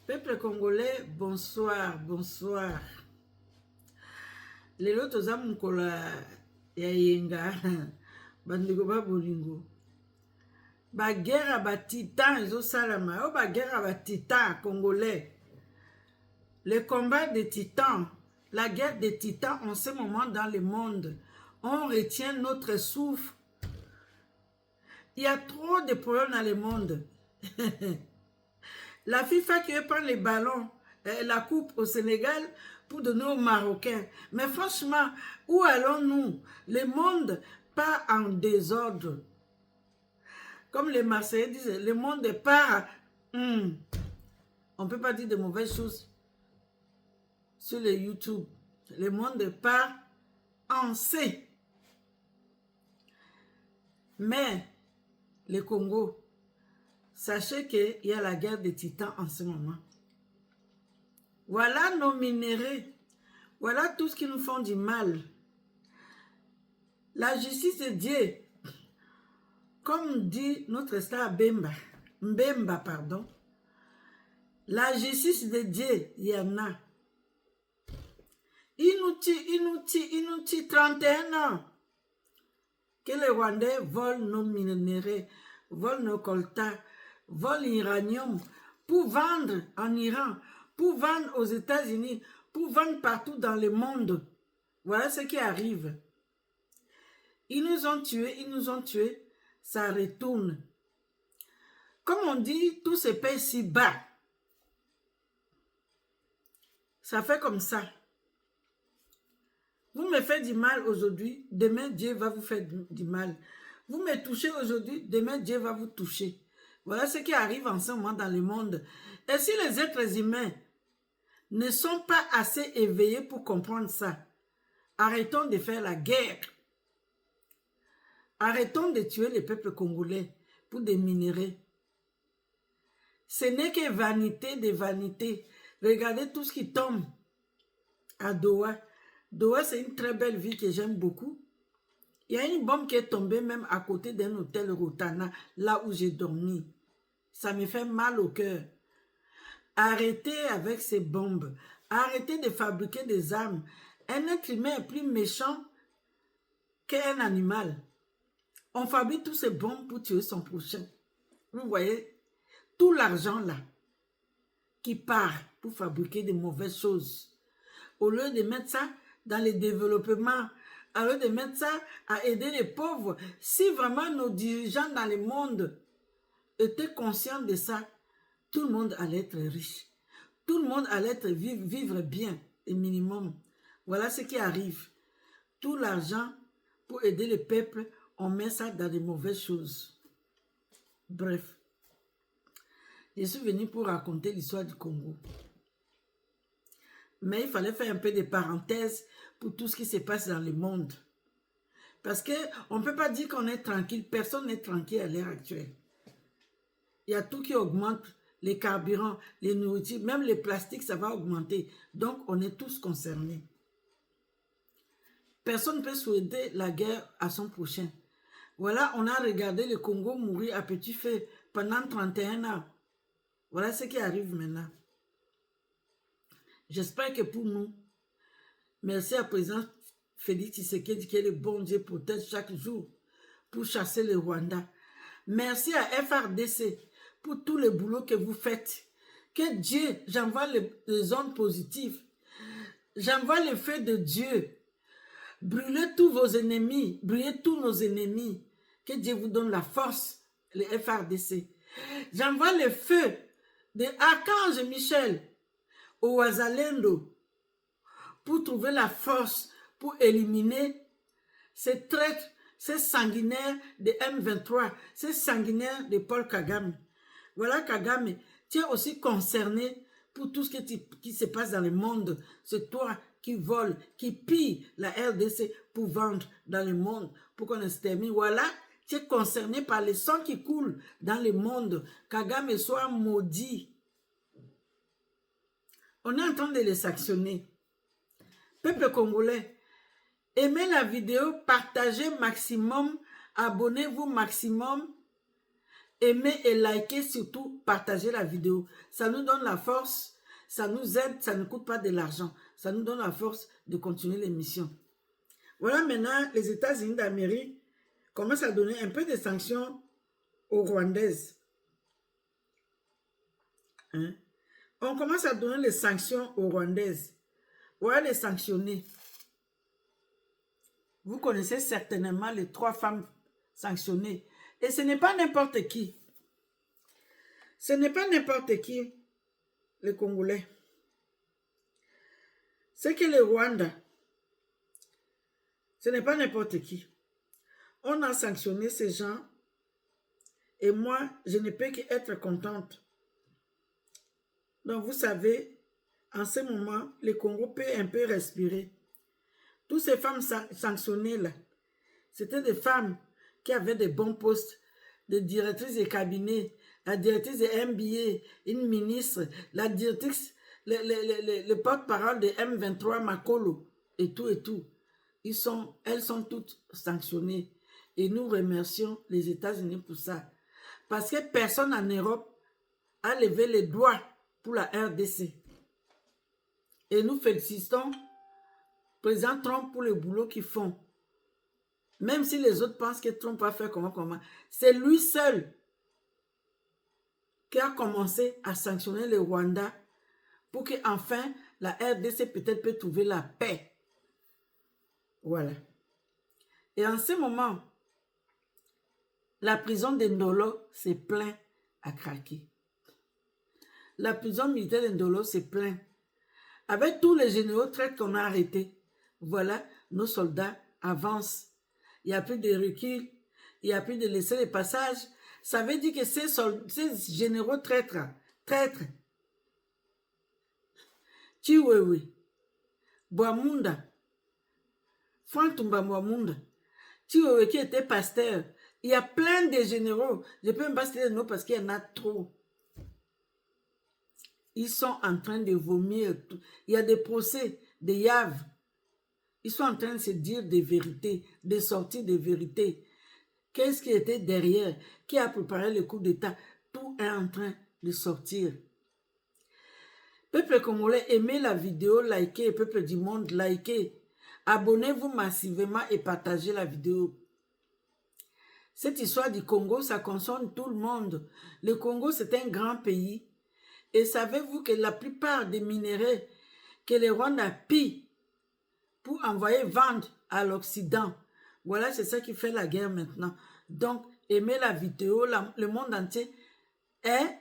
Peuple congolais, bonsoir, bonsoir. Lelo toza mukola ya yenga bandeko ba bolingo. Ba guerre ba titan ezosalama, o ba guerre ba titan congolais. Le combat des titans, la guerre des titans en ce moment dans le monde. On retient notre souffle. Il y a trop de problèmes dans le monde. La FIFA qui veut prendre les ballons, la coupe au Sénégal pour donner aux Marocains. Mais franchement, où allons-nous? Le monde part en désordre. Comme les Marseillais disent, le monde part... On ne peut pas dire de mauvaises choses sur les YouTube. Le monde part en C. Mais le Congo, sachez qu'il y a la guerre des titans en ce moment. Voilà nos minéraux. Voilà tout ce qui nous font du mal. La justice de Dieu, comme dit notre star Mbemba, pardon. La justice de Dieu, il y en a. Il nous tue 31 ans. Que les Rwandais volent nos minéraux, volent nos coltas, volent l'uranium pour vendre en Iran, pour vendre aux États-Unis, pour vendre partout dans le monde. Voilà ce qui arrive. Ils nous ont tués, ça retourne. Comme on dit, tout se paye si bas. Ça fait comme ça. Vous me faites du mal aujourd'hui, demain Dieu va vous faire du mal. Vous me touchez aujourd'hui, demain Dieu va vous toucher. Voilà ce qui arrive en ce moment dans le monde. Et si les êtres humains ne sont pas assez éveillés pour comprendre ça, arrêtons de faire la guerre. Arrêtons de tuer les peuples congolais pour des minéraux. Ce n'est que vanité de vanité. Regardez tout ce qui tombe à Doha. Doha, c'est une très belle ville que j'aime beaucoup. Il y a une bombe qui est tombée même à côté d'un hôtel Rotana, là où j'ai dormi. Ça me fait mal au cœur. Arrêtez avec ces bombes. Arrêtez de fabriquer des armes. Un être humain est plus méchant qu'un animal. On fabrique tous ces bombes pour tuer son prochain. Vous voyez, tout l'argent là, qui part pour fabriquer de mauvaises choses. Au lieu de mettre ça dans le développement, au lieu de mettre ça à aider les pauvres, si vraiment nos dirigeants dans le monde étaient conscients de ça, tout le monde allait être riche. Tout le monde allait vivre bien, le minimum. Voilà ce qui arrive. Tout l'argent pour aider le peuple, on met ça dans de mauvaises choses. Bref. Je suis venu pour raconter l'histoire du Congo. Mais il fallait faire un peu de parenthèses pour tout ce qui se passe dans le monde. Parce qu'on ne peut pas dire qu'on est tranquille. Personne n'est tranquille à l'heure actuelle. Il y a tout qui augmente. Les carburants, les nourritures, même les plastiques, ça va augmenter. Donc, on est tous concernés. Personne ne peut souhaiter la guerre à son prochain. Voilà, on a regardé le Congo mourir à petit feu pendant 31 ans. Voilà ce qui arrive maintenant. J'espère que pour nous, merci à président Félix Tshisekedi que le bon Dieu protège chaque jour pour chasser le Rwanda. Merci à FRDC pour tout le boulot que vous faites. Que Dieu, j'envoie les ondes positives. J'envoie le feu de Dieu. Brûlez tous vos ennemis. Brûlez tous nos ennemis. Que Dieu vous donne la force, les FRDC. J'envoie le feu de Archange Michel au Wazalendo pour trouver la force pour éliminer ces traîtres, ces sanguinaires de M23, ces sanguinaires de Paul Kagame. Voilà, Kagame, tu es aussi concerné pour tout ce qui se passe dans le monde. C'est toi qui vole, qui pille la RDC pour vendre dans le monde, pour qu'on extermine. Voilà, tu es concerné par le sang qui coule dans le monde. Kagame soit maudit. On est en train de les sanctionner. Peuple congolais, aimez la vidéo, partagez maximum, abonnez-vous maximum Aimez et likez, surtout partagez la vidéo. Ça nous donne la force, ça nous aide, ça ne coûte pas de l'argent. Ça nous donne la force de continuer l'émission. Voilà, maintenant, les États-Unis d'Amérique commencent à donner un peu de sanctions aux Rwandaises. Hein? On commence à donner les sanctions aux Rwandaises. Voilà, les sanctionner. Vous connaissez certainement les 3 femmes sanctionnées. Et ce n'est pas n'importe qui. Ce n'est pas n'importe qui, les Congolais. C'est que le Rwanda, ce n'est pas n'importe qui. On a sanctionné ces gens et moi, je ne peux qu'être contente. Donc, vous savez, en ce moment, le Congo peut un peu respirer. Toutes ces femmes sanctionnées là, c'était des femmes qui avaient des bons postes, des directrices de cabinet, la directrice de MBA, une ministre, la directrice, le porte-parole de M23 Makolo, et tout et tout. Elles sont toutes sanctionnées. Et nous remercions les États-Unis pour ça. Parce que personne en Europe a levé les doigts pour la RDC. Et nous félicitons président Trump pour le boulot qu'ils font. Même si les autres pensent que Trump va faire comment. C'est lui seul qui a commencé à sanctionner le Rwanda pour qu'enfin la RDC peut-être peut trouver la paix. Voilà. Et en ce moment, la prison de Ndolo s'est plein à craquer. La prison militaire de Ndolo s'est plein. Avec tous les généraux traites qu'on a arrêtés, voilà, nos soldats avancent. Il n'y a plus de recul, il n'y a plus de laisser les passages. Ça veut dire que ces généraux traîtres, Chiwewe, Boamunda, Fantumba Boamunda, Chiwewe qui était pasteur, il y a plein de généraux. Je ne peux même pas citer les noms parce qu'il y en a trop. Ils sont en train de vomir. Il y a des procès, des yaves. Ils sont en train de se dire des vérités, de sortir des vérités. Qu'est-ce qui était derrière? Qui a préparé le coup d'État? Tout est en train de sortir. Peuple congolais, aimez la vidéo, likez. Peuple du monde, likez. Abonnez-vous massivement et partagez la vidéo. Cette histoire du Congo, ça concerne tout le monde. Le Congo, c'est un grand pays. Et savez-vous que la plupart des minéraux que les Rwandais pillent pour envoyer vendre à l'Occident, voilà, c'est ça qui fait la guerre maintenant. Donc, aimez la vidéo, le monde entier est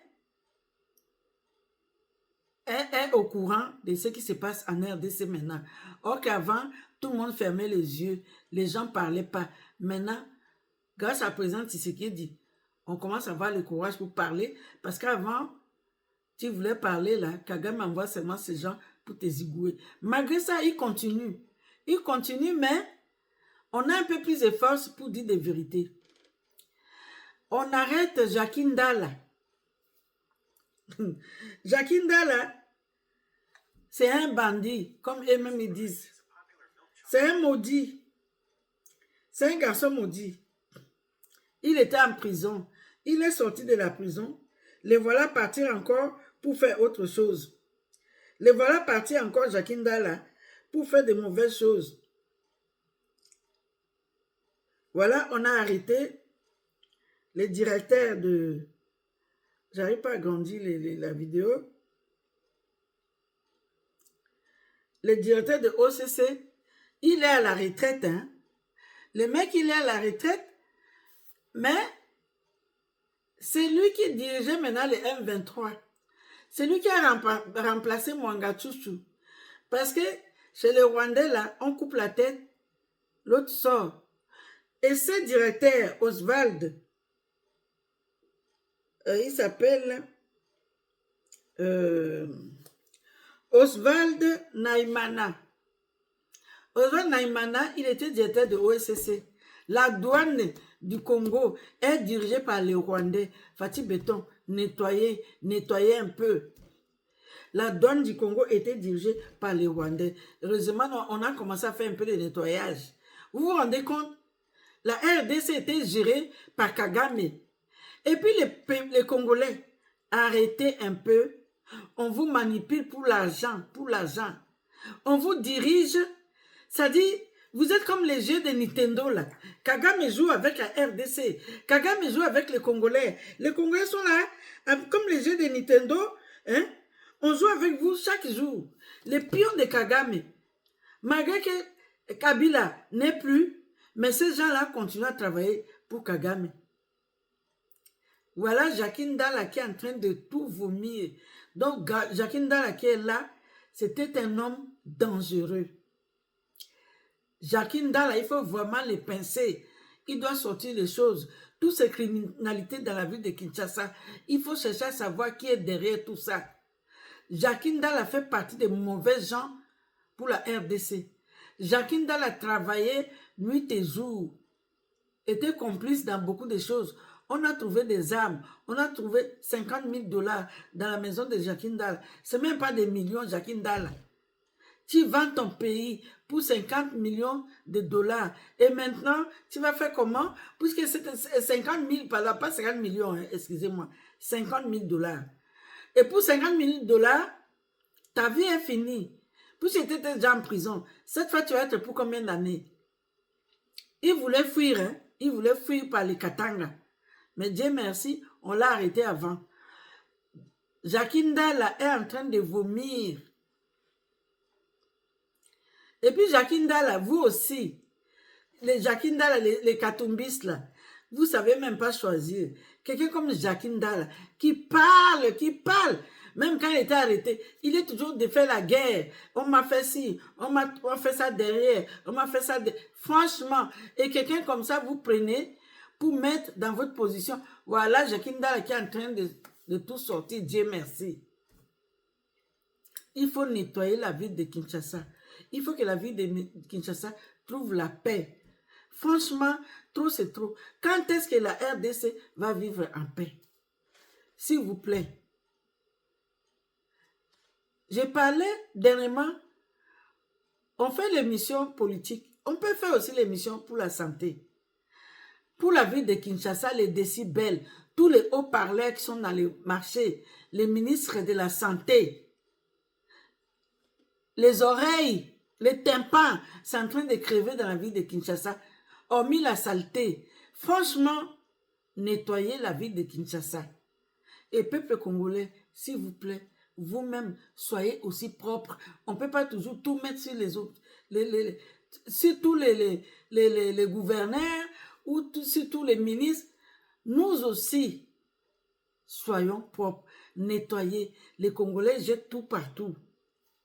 au courant de ce qui se passe en RDC maintenant. Or qu'avant, tout le monde fermait les yeux, les gens ne parlaient pas. Maintenant, grâce à président Tshisekedi, on commence à avoir le courage pour parler, parce qu'avant, tu voulais parler là, Kagame envoie seulement ces gens pour te zigouer. Malgré ça, il continue. Il continue, mais on a un peu plus de force pour dire des vérités. On arrête Jacques Ndala. Jacques Ndala, c'est un bandit, comme eux-mêmes ils disent. C'est un maudit. C'est un garçon maudit. Il était en prison. Il est sorti de la prison. Les voilà partir encore pour faire autre chose. Les voilà partir encore, Jacques Ndala, pour faire de mauvaises choses. Voilà, on a arrêté les directeurs de... J'arrive pas à grandir la vidéo. Le directeur de OCC, il est à la retraite. Hein? Le mec, il est à la retraite, mais c'est lui qui dirigeait maintenant le M23. C'est lui qui a remplacé Mwangachuchu. Parce que chez les Rwandais, là, on coupe la tête, l'autre sort. Et ce directeur, Oswald, il s'appelle Oswald Naimana. Oswald Naimana, il était directeur de OSCC. La douane du Congo est dirigée par les Rwandais. Fatih Béton, nettoyer un peu. La douane du Congo était dirigée par les Rwandais. Heureusement, on a commencé à faire un peu de nettoyage. Vous vous rendez compte? La RDC était gérée par Kagame. Et puis les Congolais, arrêtez un peu. On vous manipule pour l'argent, pour l'argent. On vous dirige, ça dit, vous êtes comme les jeux de Nintendo là. Kagame joue avec la RDC. Kagame joue avec les Congolais. Les Congolais sont là, comme les jeux de Nintendo. Hein? On joue avec vous chaque jour. Les pions de Kagame. Malgré que Kabila n'est plus, mais ces gens-là continuent à travailler pour Kagame. Voilà Jacques Ndala qui est en train de tout vomir. Donc, Jacques Ndala qui est là, c'était un homme dangereux. Jacques Ndala, il faut vraiment les pincer. Il doit sortir les choses. Toutes ces criminalités dans la ville de Kinshasa, il faut chercher à savoir qui est derrière tout ça. Jacques Ndala fait partie des mauvais gens pour la RDC. Jacques Ndala a travaillé nuit et jour, était complice dans beaucoup de choses. On a trouvé des armes, on a trouvé 50 000 $ dans la maison de Jacques Ndala. Ce n'est même pas des millions, Jacques Ndala. Tu vends ton pays pour 50 millions de $. Et maintenant, tu vas faire comment? Puisque c'est 50 000, pas 50 millions, hein, excusez-moi, 50 000 $. Et pour 50 000 $, ta vie est finie. Puisque tu étais déjà en prison, cette fois, tu vas être pour combien d'années? Il voulait fuir, hein? Il voulait fuir par les Katanga. Mais Dieu merci, on l'a arrêté avant. Jacques Ndala est en train de vomir. Et puis Jacques Ndala, vous aussi, les Jacques Ndala, les Katumbistes là, vous ne savez même pas choisir. Quelqu'un comme Jacques Ndala, qui parle, même quand il était arrêté, il est toujours de faire la guerre. On m'a fait ci, on m'a fait ça derrière, on m'a fait ça derrière. Franchement, et quelqu'un comme ça, vous prenez pour mettre dans votre position. Voilà Jacques Ndala qui est en train de tout sortir, Dieu merci. Il faut nettoyer la ville de Kinshasa. Il faut que la ville de Kinshasa trouve la paix. Franchement, trop c'est trop. Quand est-ce que la RDC va vivre en paix? S'il vous plaît. J'ai parlé dernièrement, on fait l'émission politique. On peut faire aussi l'émission pour la santé. Pour la ville de Kinshasa, les décibels, tous les haut-parleurs qui sont dans les marchés, les ministres de la santé, les oreilles, les tympans, c'est en train de crever dans la ville de Kinshasa, hormis la saleté. Franchement, nettoyez la ville de Kinshasa. Et peuple congolais, s'il vous plaît, vous-même, soyez aussi propre. On ne peut pas toujours tout mettre sur les autres, sur tous les gouverneurs ou sur tous les ministres. Nous aussi, soyons propres, nettoyez. Les Congolais jettent tout partout.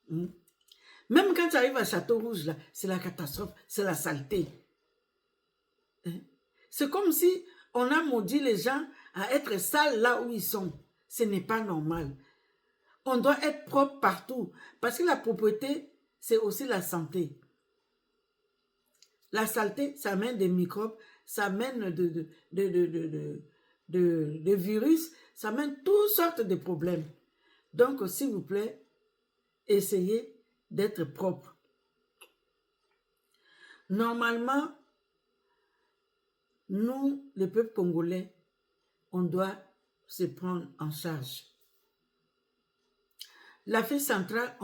Même quand tu arrives à Château-Rouge, là, c'est la catastrophe, c'est la saleté. C'est comme si on a maudit les gens à être sales là où ils sont. Ce n'est pas normal. On doit être propre partout. Parce que la propreté, c'est aussi la santé. La saleté, ça amène des microbes, ça amène de virus, ça amène toutes sortes de problèmes. Donc, s'il vous plaît, essayez d'être propre. Normalement, nous, le peuple congolais, on doit se prendre en charge. L'Afrique centrale,